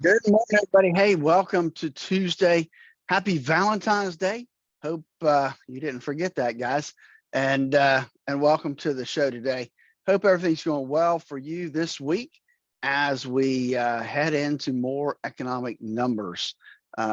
Good morning, everybody. Hey, welcome to Tuesday. Happy Valentine's Day. Hope you didn't forget that, guys. And welcome to the show today. Hope everything's going well for you this week as we head into more economic numbers.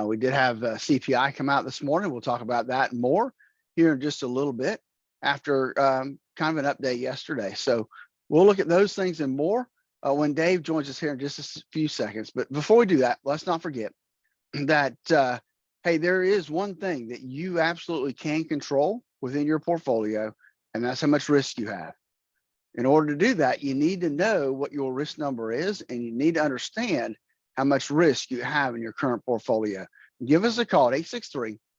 We did have CPI come out this morning. We'll talk about that and more here in just a little bit after kind of an update yesterday. So we'll look at those things and more when Dave joins us here in just a few seconds. But before we do that, let's not forget that, hey, there is one thing that you absolutely can control within your portfolio, and that's how much risk you have. In order to do that, you need to know what your risk number is, and you need to understand how much risk you have in your current portfolio. Give us a call at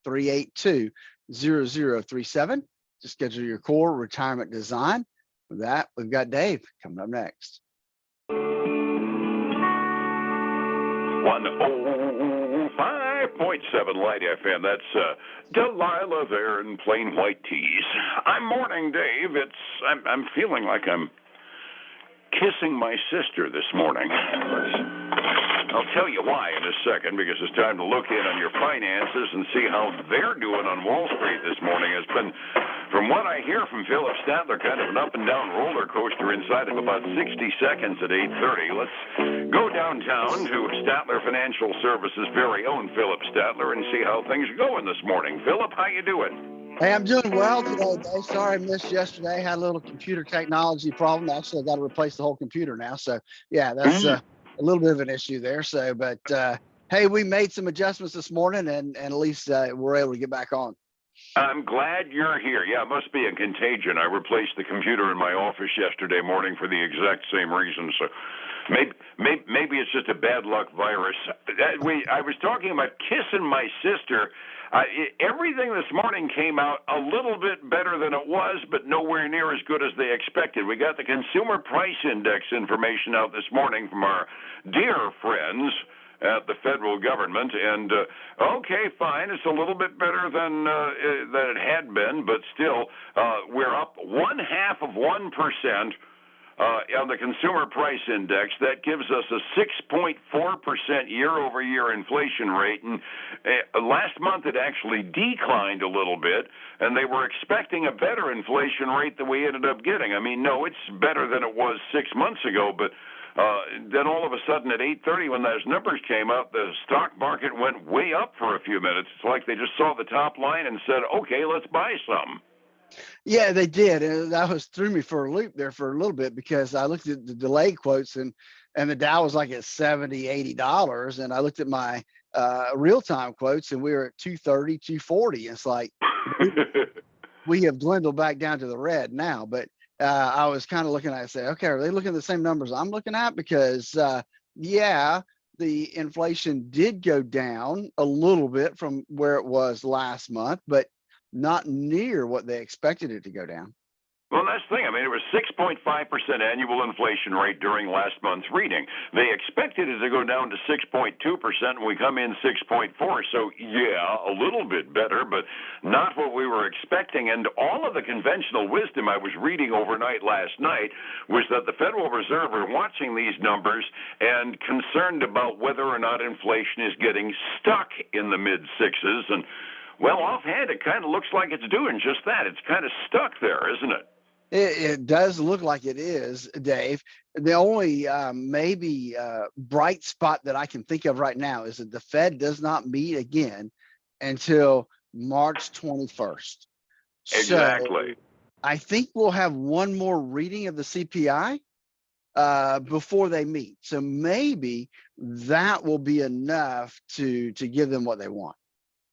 863-382-0037 to schedule your core retirement design. With that, we've got Dave coming up next. 105.7 Light FM. That's Delilah there in plain white tees. I'm Morning Dave. I'm feeling like I'm kissing my sister this morning. I'll tell you why in a second, because it's time to look in on your finances and see how they're doing on Wall Street this morning. It's been, from what I hear from Phillip Statler, kind of an up and down roller coaster inside of about 60 seconds at 8:30. Let's go downtown to Statler Financial Services' very own Phillip Statler and see how things are going this morning. Phillip, how you doing? Hey, I'm doing well today, Dave. Sorry I missed yesterday. Had a little computer technology problem. Actually, I got to replace the whole computer now. So, yeah, that's a little bit of an issue there. So, but hey, we made some adjustments this morning, and at least we're able to get back on. I'm glad you're here. Yeah, it must be a contagion. I replaced the computer in my office yesterday morning for the exact same reason. So maybe it's just a bad luck virus. I was talking about kissing my sister. Everything this morning came out a little bit better than it was, but nowhere near as good as they expected. We got the Consumer Price Index information out this morning from our dear friends at the federal government, and okay, fine, it's a little bit better than it had been, but still, we're up 0.5% on the Consumer Price Index. That gives us a 6.4% year-over-year inflation rate, and last month it actually declined a little bit, and they were expecting a better inflation rate than we ended up getting. I mean, no, it's better than it was 6 months ago, but then all of a sudden at 8:30 when those numbers came out, the stock market went way up for a few minutes. It's like they just saw the top line and said, okay, let's buy some. Yeah, they did. And that threw me for a loop there for a little bit, because I looked at the delayed quotes and the Dow was like at $70, $80. And I looked at my real-time quotes and we were at 230, 240. It's like we have dwindled back down to the red now. But I was kind of looking at it and say, okay, are they looking at the same numbers I'm looking at? Because, yeah, the inflation did go down a little bit from where it was last month, but not near what they expected it to go down. Well, that's the thing. I mean, it was 6.5% annual inflation rate during last month's reading. They expected it to go down to 6.2%, and we come in 6.4%. So, yeah, a little bit better, but not what we were expecting. And all of the conventional wisdom I was reading overnight last night was that the Federal Reserve are watching these numbers and concerned about whether or not inflation is getting stuck in the mid-sixes. And, well, offhand, it kind of looks like it's doing just that. It's kind of stuck there, isn't it? It does look like it is, Dave. The only maybe bright spot that I can think of right now is that the Fed does not meet again until March 21st. Exactly. So I think we'll have one more reading of the CPI before they meet. So maybe that will be enough to give them what they want.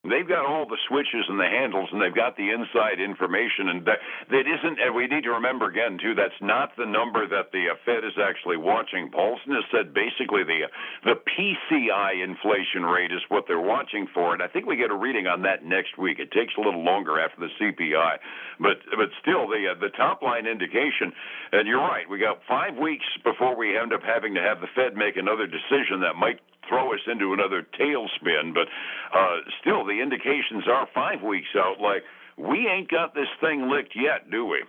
They've got all the switches and the handles, and they've got the inside information, and that isn't, and we need to remember again, too, that's not the number that the Fed is actually watching. Paulson has said basically the PCI inflation rate is what they're watching for, and I think we get a reading on that next week. It takes a little longer after the CPI, but still, the top-line indication, and you're right, we got 5 weeks before we end up having to have the Fed make another decision that might throw us into another tailspin, but still the indications are 5 weeks out. Like, we ain't got this thing licked yet, do we?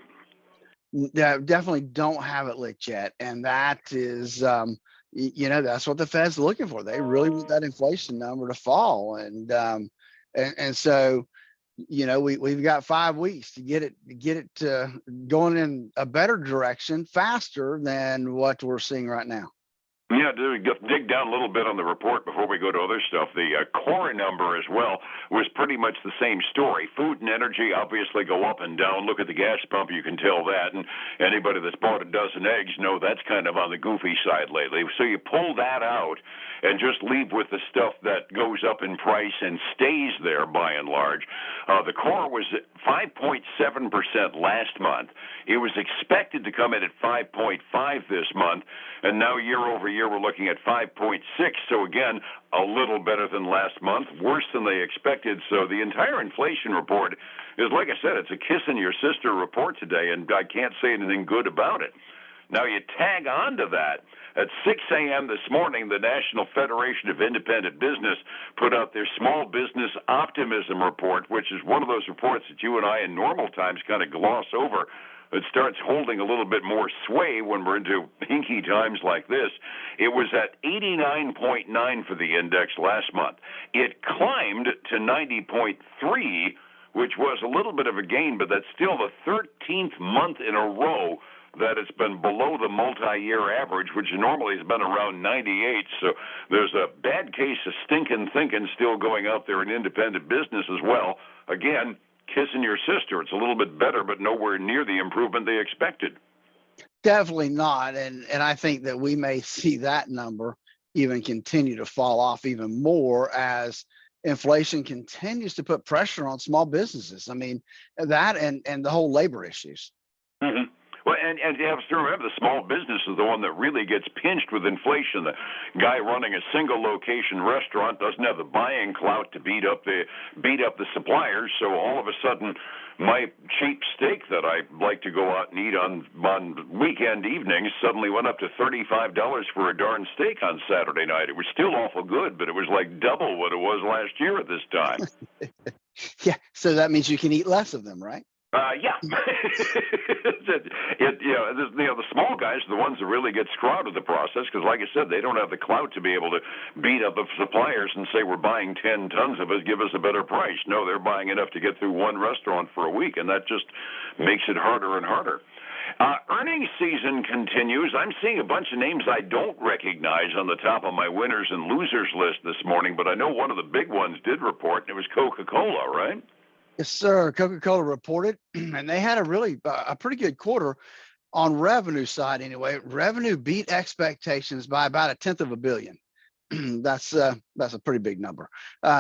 Yeah, definitely don't have it licked yet, and that is That's what the Fed's looking for. They really want that inflation number to fall. And so, we've got 5 weeks to get it going in a better direction faster than what we're seeing right now. Yeah, to dig down a little bit on the report before we go to other stuff, the core number as well was pretty much the same story. Food and energy obviously go up and down. Look at the gas pump, you can tell that. And anybody that's bought a dozen eggs know that's kind of on the goofy side lately. So you pull that out and just leave with the stuff that goes up in price and stays there by and large. The core was 5.7% last month. It was expected to come in at 5.5 this month, and now year over year we're looking at 5.6. So again, a little better than last month, worse than they expected. So the entire inflation report is, like I said, it's a kiss in your sister report today, and I can't say anything good about it. Now you tag on to that. At 6 a.m. this morning, the National Federation of Independent Business put out their Small Business Optimism Report, which is one of those reports that you and I in normal times kind of gloss over. It starts holding a little bit more sway when we're into hinky times like this. It was at 89.9 for the index last month. It climbed to 90.3, which was a little bit of a gain, but that's still the 13th month in a row that it's been below the multi-year average, which normally has been around 98. So there's a bad case of stinking thinking still going out there in independent business as well. Again, kissing your sister. It's a little bit better, but nowhere near the improvement they expected. Definitely not. And I think that we may see that number even continue to fall off even more as inflation continues to put pressure on small businesses. I mean, that and the whole labor issues. Mm-hmm. Well, and you have to remember the small business is the one that really gets pinched with inflation. The guy running a single location restaurant doesn't have the buying clout to beat up the suppliers. So all of a sudden, my cheap steak that I like to go out and eat on weekend evenings suddenly went up to $35 for a darn steak on Saturday night. It was still awful good, but it was like double what it was last year at this time. Yeah, so that means you can eat less of them, right? Yeah. The small guys are the ones that really get screwed with the process because, like I said, they don't have the clout to be able to beat up the suppliers and say, we're buying 10 tons of it, give us a better price. No, they're buying enough to get through one restaurant for a week, and that just makes it harder and harder. Earnings season continues. I'm seeing a bunch of names I don't recognize on the top of my winners and losers list this morning, but I know one of the big ones did report, and it was Coca-Cola, right? Yes, sir. Coca-Cola reported, and they had a pretty good quarter on revenue side anyway. Revenue beat expectations by about 1/10 of a billion. That's a pretty big number.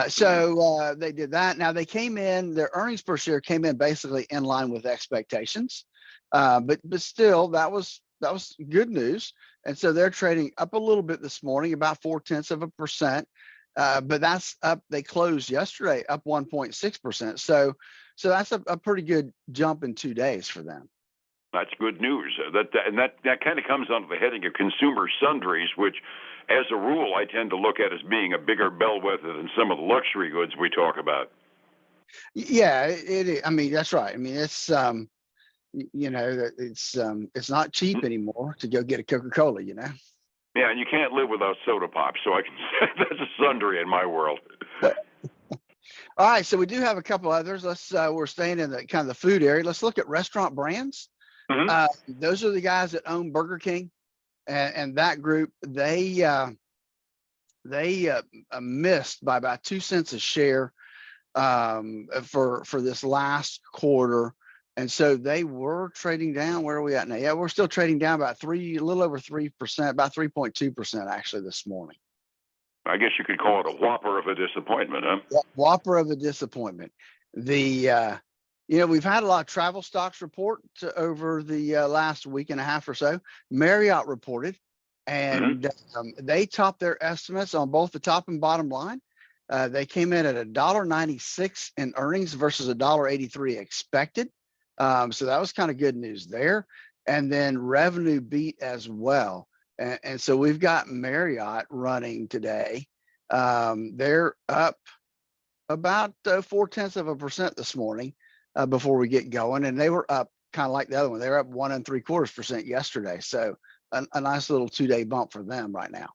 So they did that. Now they came in, their earnings per share came in basically in line with expectations. But still, that was good news. And so they're trading up a little bit this morning, about 0.4%. But that's up. They closed yesterday up 1.6%. So that's a pretty good jump in 2 days for them. That's good news. That kind of comes under the heading of consumer sundries, which, as a rule, I tend to look at as being a bigger bellwether than some of the luxury goods we talk about. Yeah, it is. I mean, that's right. I mean, it's it's not cheap anymore to go get a Coca-Cola. Yeah, and you can't live without soda pop, so I can say that's a sundry in my world. All right, so we do have a couple others. We're staying in the kind of the food area. Let's look at restaurant brands. Mm-hmm. Those are the guys that own Burger King, and that group. They missed by about 2 cents a share for this last quarter. And so they were trading down. Where are we at now? Yeah, we're still trading down about a little over 3%, about 3.2% actually this morning. I guess you could call it a whopper of a disappointment, huh? Yeah, whopper of a disappointment. We've had a lot of travel stocks report over the last week and a half or so. Marriott reported, and they topped their estimates on both the top and bottom line. They came in at $1.96 in earnings versus $1.83 expected. So that was kind of good news there. And then revenue beat as well. And so we've got Marriott running today. They're up about 0.4% this morning before we get going. And they were up kind of like the other one. They were up 1 3/4% yesterday. So a nice little 2-day bump for them right now.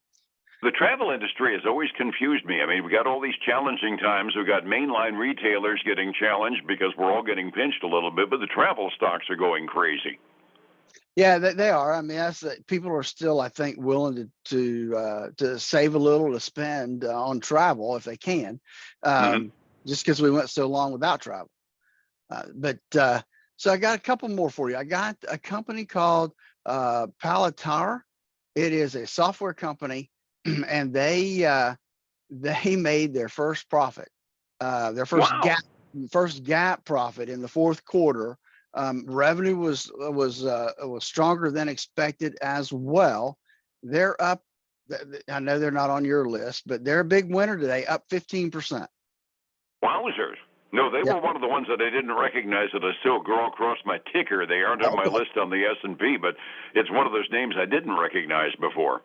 The travel industry has always confused me. I mean, we got all these challenging times. We've got mainline retailers getting challenged because we're all getting pinched a little bit, but the travel stocks are going crazy. Yeah, they are. I mean, people are still, I think, willing to save a little to spend on travel if they can, just because we went so long without travel. So I got a couple more for you. I got a company called Palatar. It is a software company, and they made their first profit, their first GAAP profit in the fourth quarter. Revenue was stronger than expected as well. They're up. I know they're not on your list, but they're a big winner today, up 15%. Wowzers. No, they were one of the ones that I didn't recognize that I still go across my ticker. They aren't on my list on the S&P, but it's one of those names I didn't recognize before.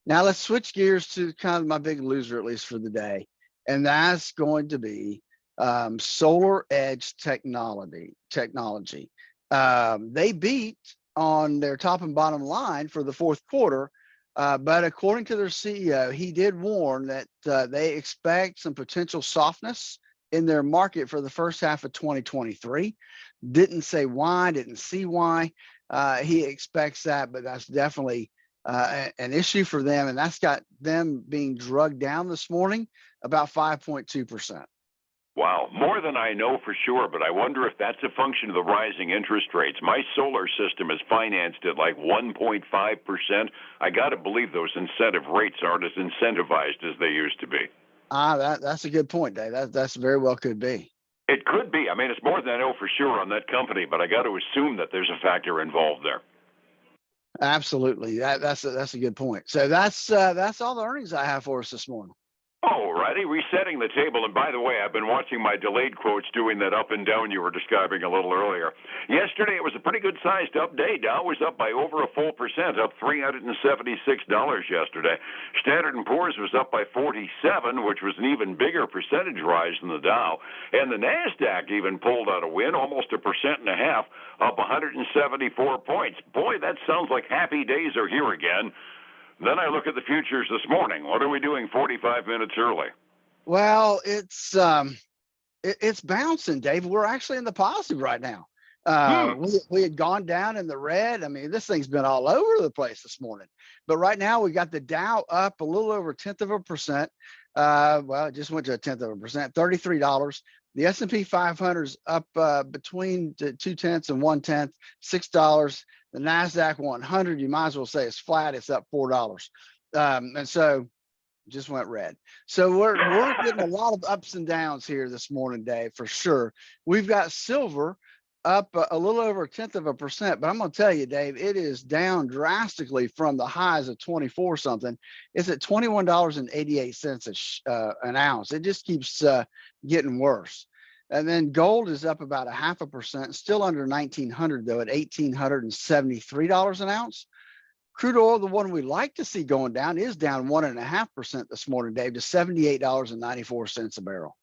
Now let's switch gears to kind of my big loser, at least for the day, and that's going to be Solar Edge Technology. They beat on their top and bottom line for the fourth quarter, but according to their CEO, he did warn that they expect some potential softness in their market for the first half of 2023. Didn't say why, didn't see why. He expects that, but that's definitely an issue for them, and that's got them being drugged down this morning about 5.2%. Wow, more than I know for sure, but I wonder if that's a function of the rising interest rates. My solar system is financed at like 1.5%. I got to believe those incentive rates aren't as incentivized as they used to be. That's a good point, Dave. That's very well could be. It could be. I mean, it's more than I know for sure on that company, but I got to assume that there's a factor involved there. Absolutely. That's a good point. So that's all the earnings I have for us this morning. All righty, resetting the table. And by the way, I've been watching my delayed quotes doing that up and down you were describing a little earlier. Yesterday, it was a pretty good-sized up day. Dow was up by over a full percent, up $376 yesterday. Standard & Poor's was up by 47, which was an even bigger percentage rise than the Dow. And the NASDAQ even pulled out a win, almost 1.5%, up 174 points. Boy, that sounds like happy days are here again. Then I look at the futures this morning. What are we doing 45 minutes early? Well, it's bouncing, Dave. We're actually in the positive right now. We had gone down in the red. I mean, this thing's been all over the place this morning. But right now we got the Dow up a little over 1/10%. Well, it just went to 1/10%, $33. The S&P 500 is up between 0.2 and 1/10, $6. The NASDAQ 100, you might as well say it's flat. It's up $4. And so just went red. So we're getting a lot of ups and downs here this morning, Dave, for sure. We've got silver up a little over 0.1%, but I'm going to tell you, Dave, it is down drastically from the highs of 24 something. It's at $21.88 an ounce. It just keeps getting worse. And then gold is up about 0.5%, still under 1,900 though, at $1,873 an ounce. Crude oil, the one we like to see going down, is down 1.5% this morning, Dave, to $78.94 a barrel.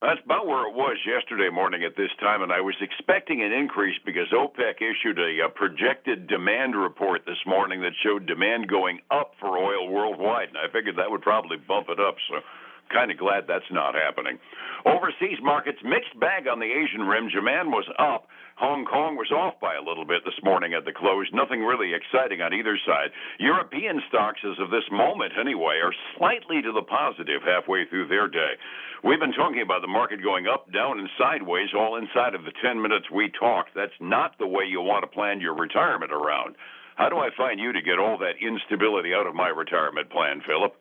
That's about where it was yesterday morning at this time, and I was expecting an increase because OPEC issued a projected demand report this morning that showed demand going up for oil worldwide, and I figured that would probably bump it up, so kind of glad that's not happening. Overseas markets, mixed bag on the Asian rim. Japan was up. Hong Kong was off by a little bit this morning at the close. Nothing really exciting on either side. European stocks, as of this moment anyway, are slightly to the positive halfway through their day. We've been talking about the market going up, down, and sideways all inside of the 10 minutes we talked. That's not the way you want to plan your retirement around. How do I find you to get all that instability out of my retirement plan, Philip?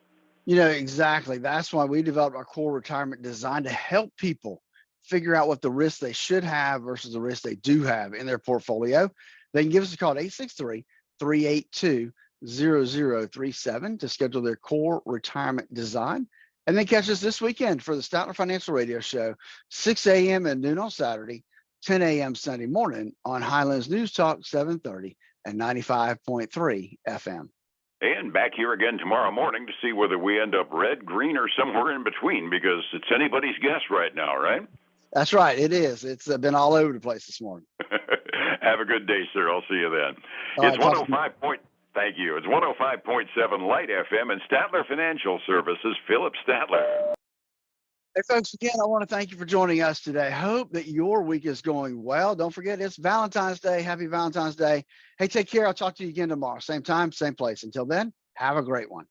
You know, exactly. That's why we developed our core retirement design to help people figure out what the risks they should have versus the risks they do have in their portfolio. They can give us a call at 863-382-0037 to schedule their core retirement design. And then catch us this weekend for the Statler Financial Radio Show, 6 a.m. and noon on Saturday, 10 a.m. Sunday morning on Highlands News Talk 730 and 95.3 FM. And back here again tomorrow morning to see whether we end up red, green, or somewhere in between, because it's anybody's guess right now, right? That's right. It is. It's been all over the place this morning. Have a good day, sir. I'll see you then. All It's right, 105 point. Thank you. It's 105.7 Light FM and Statler Financial Services, Phillip Statler. Hey, folks, again, I want to thank you for joining us today. Hope that your week is going well. Don't forget, it's Valentine's Day. Happy Valentine's Day. Hey, take care. I'll talk to you again tomorrow. Same time, same place. Until then, have a great one.